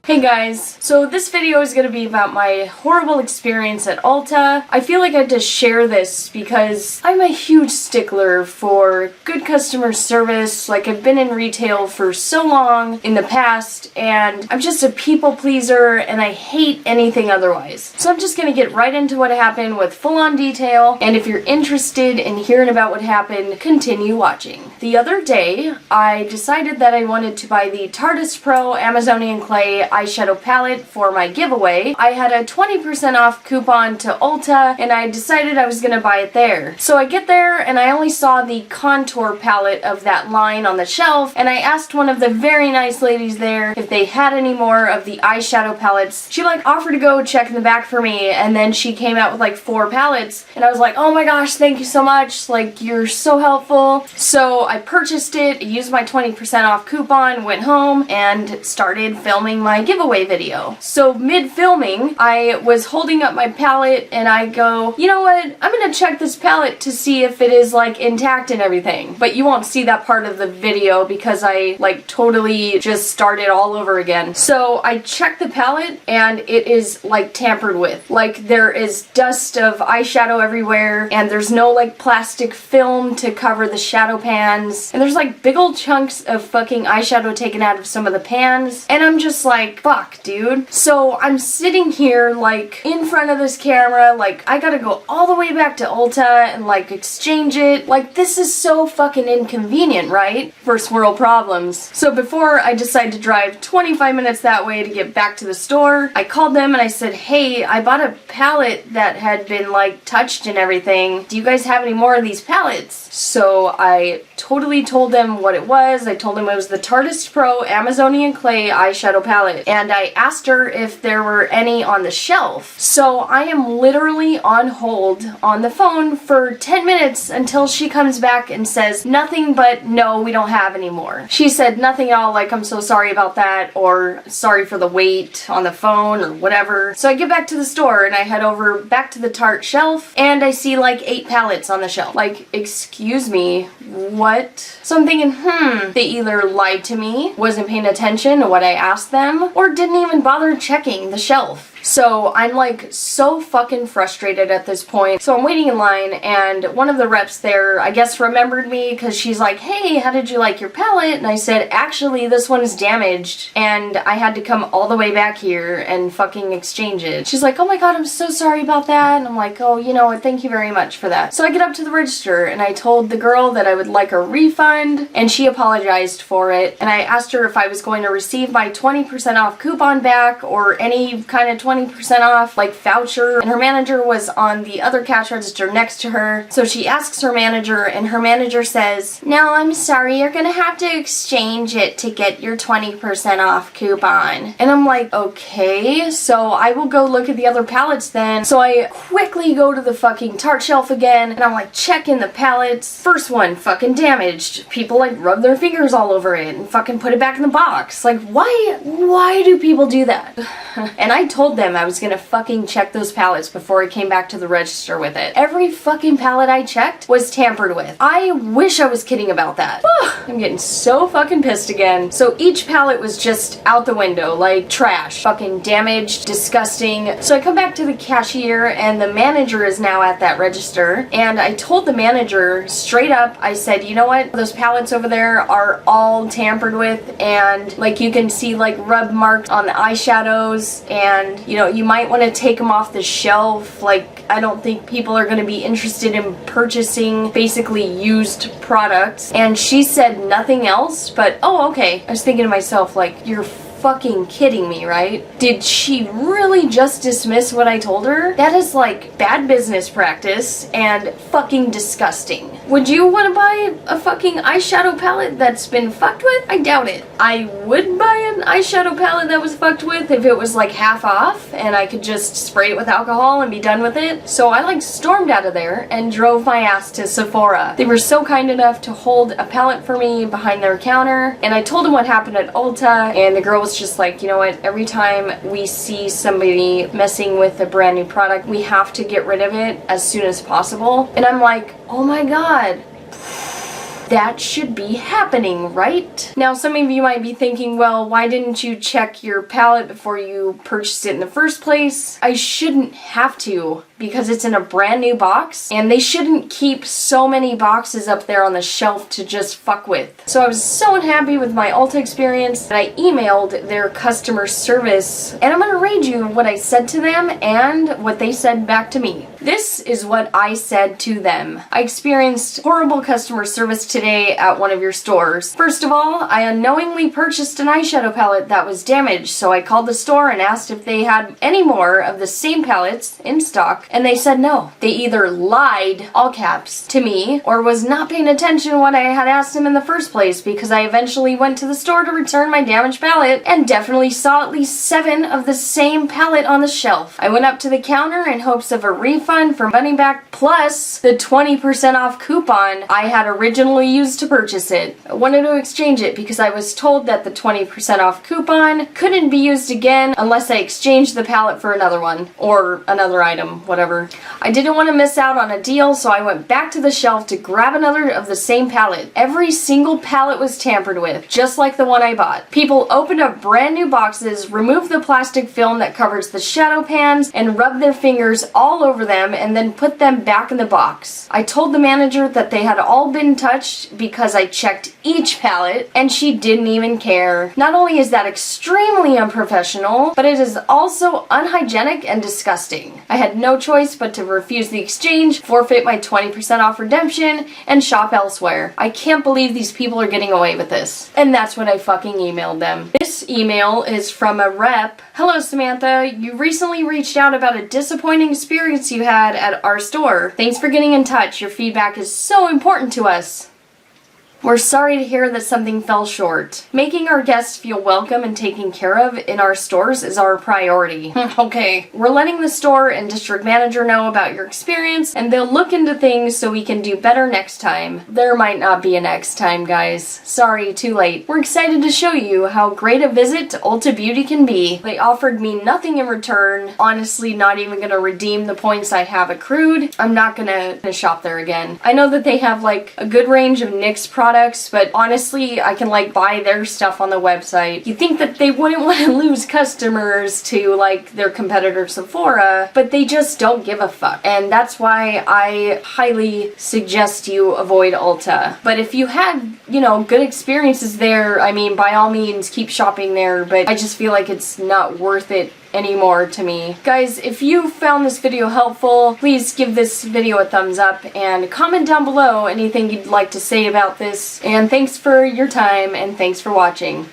Hey guys, so this video is going to be about my horrible experience at Ulta. I feel like I had to share this because I'm a huge stickler for good customer service. Like, I've been in retail for so long in the past and I'm just a people pleaser and I hate anything otherwise. So I'm just going to get right into what happened with full-on detail, and if you're interested in hearing about what happened, continue watching. The other day, I decided that I wanted to buy the Tarte Pro Amazonian Clay eyeshadow palette for my giveaway. I had a 20% off coupon to Ulta and I decided I was gonna buy it there. So I get there and I only saw the contour palette of that line on the shelf, and I asked one of the very nice ladies there if they had any more of the eyeshadow palettes. She offered to go check in the back for me, and then she came out with 4 palettes and I was like, oh my gosh, thank you so much, you're so helpful. So I purchased it, used my 20% off coupon, went home and started filming my giveaway video. So mid-filming, I was holding up my palette and I go, you know what, I'm gonna check this palette to see if it is intact and everything. But you won't see that part of the video because I totally just started all over again. So I checked the palette and it is tampered with. There is dust of eyeshadow everywhere and there's no plastic film to cover the shadow pans, and there's big old chunks of fucking eyeshadow taken out of some of the pans, and I'm just fuck, dude. So I'm sitting here in front of this camera, I gotta go all the way back to Ulta and exchange it. This is so fucking inconvenient, right? First world problems. So before I decide to drive 25 minutes that way to get back to the store, I called them and I said, hey, I bought a palette that had been touched and everything. Do you guys have any more of these palettes? So I totally told them what it was. I told them it was the Tarte Pro Amazonian Clay eyeshadow palette, and I asked her if there were any on the shelf. So I am literally on hold on the phone for 10 minutes until she comes back and says nothing but no, we don't have any more. She said nothing at all, I'm so sorry about that, or sorry for the wait on the phone, or whatever. So I get back to the store and I head over back to the Tarte shelf and I see 8 palettes on the shelf. Excuse me, what? So I'm thinking, they either lied to me, wasn't paying attention to what I asked them, or didn't even bother checking the shelf. So I'm so fucking frustrated at this point. So I'm waiting in line and one of the reps there, I guess, remembered me because she's like, hey, how did you like your palette? And I said, actually, this one is damaged and I had to come all the way back here and fucking exchange it. She's like, oh my god, I'm so sorry about that. And I'm like, oh, you know what, thank you very much for that. So I get up to the register and I told the girl that I would like a refund, and she apologized for it. And I asked her if I was going to receive my 20% off coupon back or any kind of 20% off voucher, and her manager was on the other cash register next to her. So she asks her manager and her manager says, no, I'm sorry, you're gonna have to exchange it to get your 20% off coupon. And I'm like, okay, so I will go look at the other palettes then. So I quickly go to the fucking Tarte shelf again and I'm checking the palettes. First one fucking damaged. People rub their fingers all over it and fucking put it back in the box. Why do people do that? And I told them I was gonna fucking check those palettes before I came back to the register with it. Every fucking palette I checked was tampered with. I wish I was kidding about that. I'm getting so fucking pissed again. So each palette was just out the window, trash. Fucking damaged, disgusting. So I come back to the cashier and the manager is now at that register, and I told the manager straight up, I said, you know what, those palettes over there are all tampered with, and you can see rub marks on the eyeshadows, and you might want to take them off the shelf. I don't think people are going to be interested in purchasing basically used products. And she said nothing else but, oh, okay. I was thinking to myself, you're fucking kidding me, right? Did she really just dismiss what I told her? That is bad business practice and fucking disgusting. Would you want to buy a fucking eyeshadow palette that's been fucked with? I doubt it. I would buy an eyeshadow palette that was fucked with if it was half off and I could just spray it with alcohol and be done with it. So I stormed out of there and drove my ass to Sephora. They were so kind enough to hold a palette for me behind their counter, and I told them what happened at Ulta, and the girl was just you know what, every time we see somebody messing with a brand new product, we have to get rid of it as soon as possible. And I'm like, oh my god. that should be happening, right? Now, some of you might be thinking, well, why didn't you check your pallet before you purchased it in the first place? I shouldn't have to, because it's in a brand new box, and they shouldn't keep so many boxes up there on the shelf to just fuck with. So I was so unhappy with my Ulta experience that I emailed their customer service, and I'm gonna read you what I said to them and what they said back to me. This is what I said to them. I experienced horrible customer service today at one of your stores. First of all, I unknowingly purchased an eyeshadow palette that was damaged, so I called the store and asked if they had any more of the same palettes in stock, and they said no. They either lied, all caps, to me, or was not paying attention to what I had asked them in the first place, because I eventually went to the store to return my damaged palette and definitely saw at least 7 of the same palette on the shelf. I went up to the counter in hopes of a refund for money back plus the 20% off coupon I had originally used to purchase it. I wanted to exchange it because I was told that the 20% off coupon couldn't be used again unless I exchanged the palette for another one or another item, whatever. I didn't want to miss out on a deal, so I went back to the shelf to grab another of the same palette. Every single palette was tampered with, just like the one I bought. People opened up brand new boxes, removed the plastic film that covers the shadow pans, and rubbed their fingers all over them and then put them back in the box. I told the manager that they had all been touched because I checked each palette, and she didn't even care. Not only is that extremely unprofessional, but it is also unhygienic and disgusting. I had no choice but to refuse the exchange, forfeit my 20% off redemption, and shop elsewhere. I can't believe these people are getting away with this. And that's what I fucking emailed them. This email is from a rep. Hello, Samantha. You recently reached out about a disappointing experience you had at our store. Thanks for getting in touch. Your feedback is so important to us. We're sorry to hear that something fell short. Making our guests feel welcome and taken care of in our stores is our priority. Okay. We're letting the store and district manager know about your experience, and they'll look into things so we can do better next time. There might not be a next time, guys. Sorry, too late. We're excited to show you how great a visit to Ulta Beauty can be. They offered me nothing in return. Honestly, not even gonna redeem the points I have accrued. I'm not gonna shop there again. I know that they have like a good range of NYX products, but honestly, I can like buy their stuff on the website. You'd think that they wouldn't want to lose customers to like their competitor Sephora, but they just don't give a fuck. And that's why I highly suggest you avoid Ulta. But if you had, you know, good experiences there, I mean, by all means, keep shopping there, but I just feel like it's not worth it anymore to me. Guys, if you found this video helpful, please give this video a thumbs up and comment down below anything you'd like to say about this. And thanks for your time, and thanks for watching.